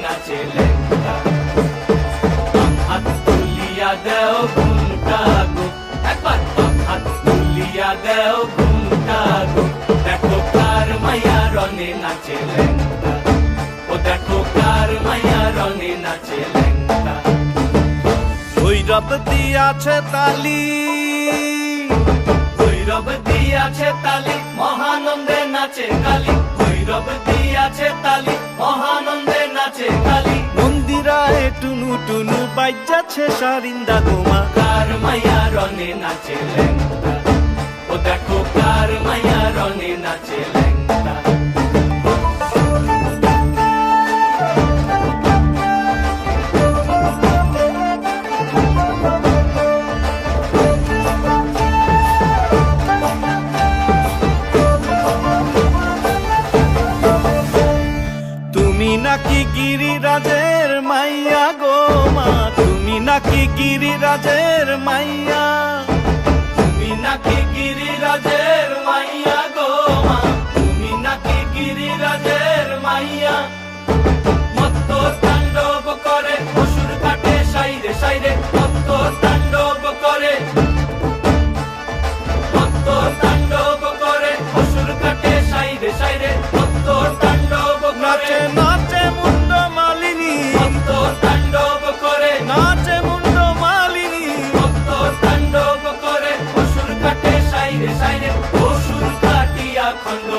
নাচে লেঙ্গা। হাত তুলিয়া দেও ঘুমটা গো, একবার হাত তুলিয়া দেও ঘুমটা গো, দেখো কার মাইয়া রনে নাচে লেঙ্গা, ও দেখো কার মাইয়া রনে নাচে লেঙ্গা। ভৈরব দিয়াছে তালি, ভৈরব দিয়াছে তালি, মহানন্দে নাচে কালী, ভৈরব দিয়াছে তালি, মহানন্দে নাচে কালী। মন্দিরায় টুনু টুনু বাজ্যাছে সারিন্দা গোমা, কার মাইয়া রনে নাচে লেঙ্গা, ও দেখো কার মাইয়া রনে নাচে লেঙ্গা। তুমি নাকি গিরিরাজের মাইয়া গো মা, তুমি নাকি গিরিরাজের মাইয়া, তুমি নাকি গিরিরাজের মাইয়া গো মা, তুমি নাকি গিরিরাজের মাইয়া। মত্ত তাণ্ডব করে অসুর কাটে সাইরে সাইরে, মত্ত তাণ্ডব করে, মত্ত তাণ্ডব করে অসুর কাটে সাইরে সাইরে, মত্ত তাণ্ডব করে। নাচে নাচে মুন্ড মালিনী, মত্ত তাণ্ডব করে, নাচে মুন্ড মালিনী, মত্ত তাণ্ডব করে অসুর কাটে সাইরে সাইরে, অসুর কাটিয়া খণ্ড